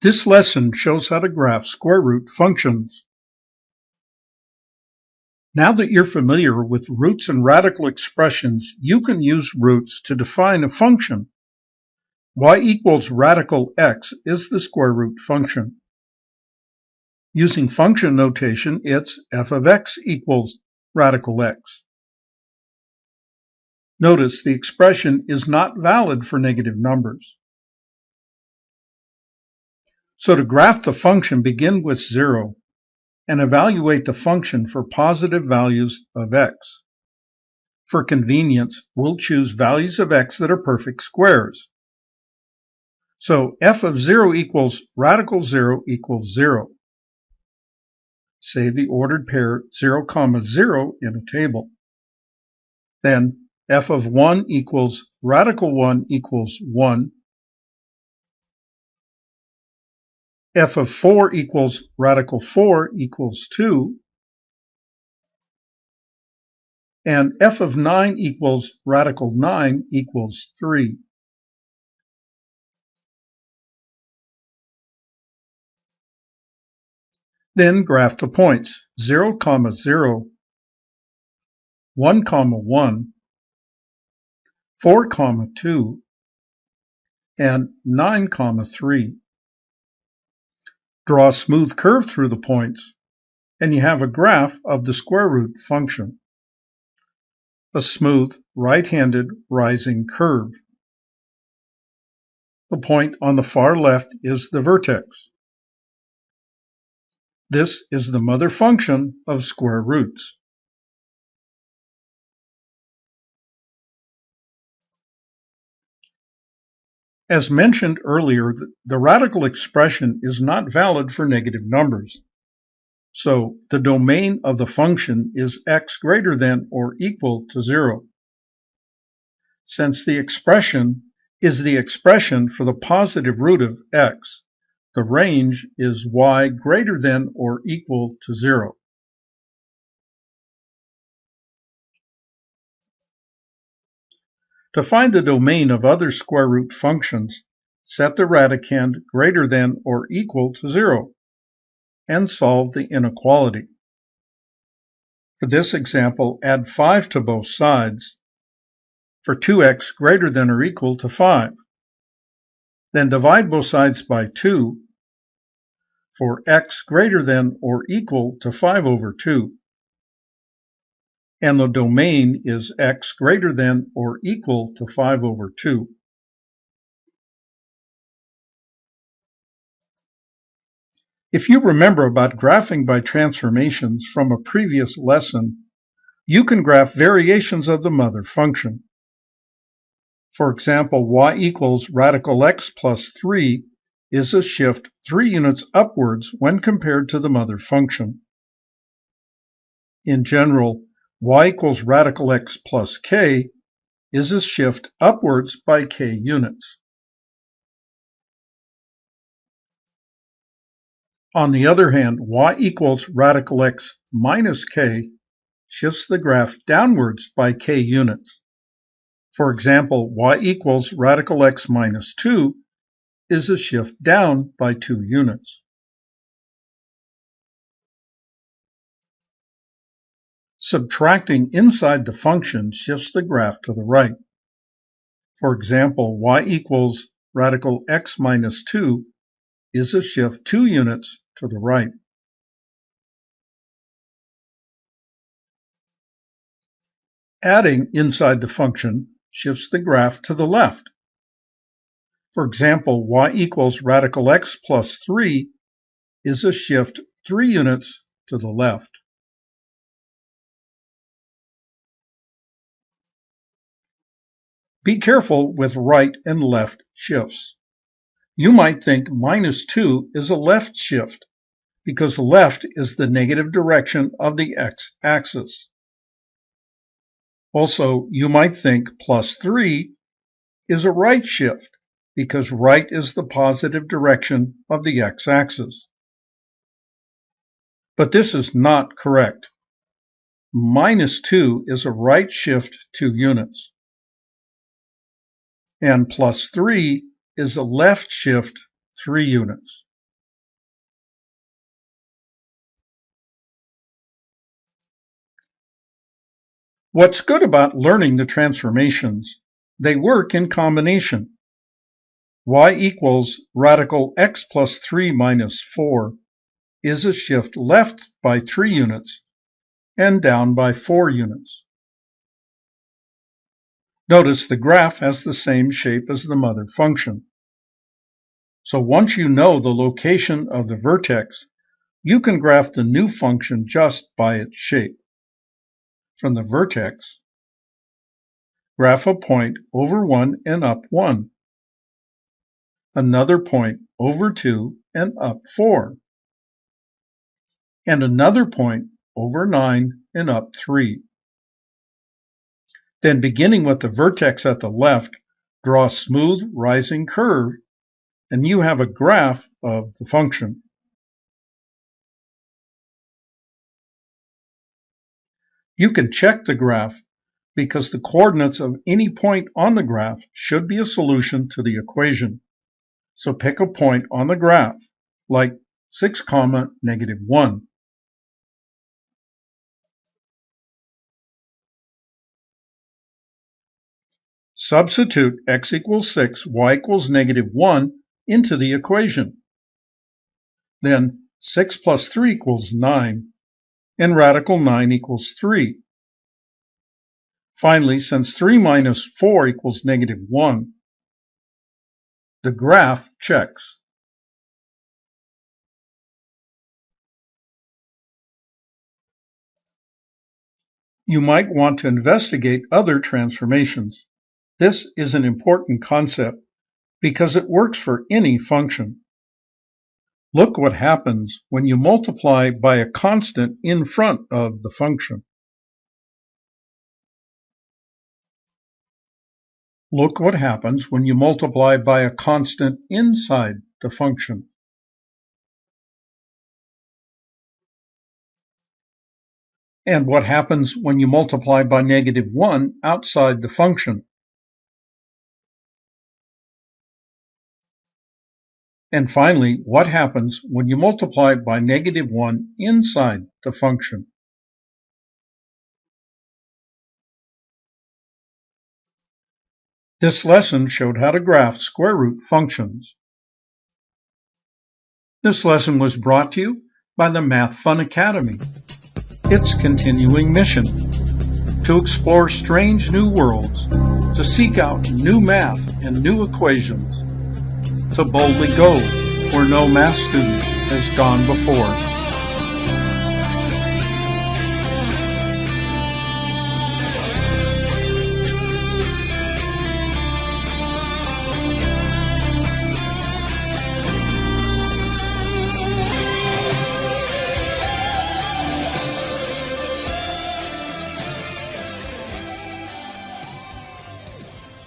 This lesson shows how to graph square root functions. Now that you're familiar with roots and radical expressions, you can use roots to define a function. Y equals radical x is the square root function. Using function notation, it's f of x equals radical x. Notice the expression is not valid for negative numbers. So to graph the function, begin with 0 and evaluate the function for positive values of x. For convenience, we'll choose values of x that are perfect squares. So f of 0 equals radical 0 equals 0. Save the ordered pair 0, 0 in a table. Then f of 1 equals radical 1 equals 1. F of 4 equals radical 4 equals 2. And f of 9 equals radical 9 equals 3. Then graph the points 0, 0, 1, 1, 4, 2, and 9, 3. Draw a smooth curve through the points, and you have a graph of the square root function. A smooth, right-handed rising curve. The point on the far left is the vertex. This is the mother function of square roots. As mentioned earlier, the radical expression is not valid for negative numbers. So the domain of the function is x greater than or equal to 0. Since the expression is the expression for the positive root of x, the range is y greater than or equal to 0. To find the domain of other square root functions, set the radicand greater than or equal to 0 and solve the inequality. For this example, add 5 to both sides for 2x greater than or equal to 5. Then divide both sides by 2 for x greater than or equal to 5 over 2. And the domain is x greater than or equal to 5 over 2. If you remember about graphing by transformations from a previous lesson, you can graph variations of the mother function. For example, y equals radical x plus 3 is a shift 3 units upwards when compared to the mother function. In general, y equals radical x plus k is a shift upwards by k units. On the other hand, y equals radical x minus k shifts the graph downwards by k units. For example, y equals radical x minus 2 is a shift down by 2 units. Subtracting inside the function shifts the graph to the right. For example, y equals radical x minus 2 is a shift 2 units to the right. Adding inside the function shifts the graph to the left. For example, y equals radical x plus 3 is a shift 3 units to the left. Be careful with right and left shifts. You might think minus 2 is a left shift because left is the negative direction of the x-axis. Also, you might think plus 3 is a right shift because right is the positive direction of the x-axis. But this is not correct. Minus 2 is a right shift 2 units. And plus 3 is a left shift 3 units. What's good about learning the transformations? They work in combination. Y equals radical x plus 3 minus 4 is a shift left by 3 units and down by 4 units. Notice the graph has the same shape as the mother function. So once you know the location of the vertex, you can graph the new function just by its shape. From the vertex, graph a point over 1 and up 1, another point over 2 and up 4, and another point over 9 and up 3. Then, beginning with the vertex at the left, draw a smooth rising curve, and you have a graph of the function. You can check the graph because the coordinates of any point on the graph should be a solution to the equation. So pick a point on the graph, like 6, -1. Substitute x equals 6, y equals -1 into the equation. Then 6 plus 3 equals 9, and radical 9 equals 3. Finally, since 3 minus 4 equals -1, the graph checks. You might want to investigate other transformations. This is an important concept because it works for any function. Look what happens when you multiply by a constant in front of the function. Look what happens when you multiply by a constant inside the function. And what happens when you multiply by -1 outside the function. And finally, what happens when you multiply by -1 inside the function. This lesson showed how to graph square root functions. This lesson was brought to you by the Math Fun Academy. Its continuing mission: to explore strange new worlds, to seek out new math and new equations, to boldly go where no math student has gone before.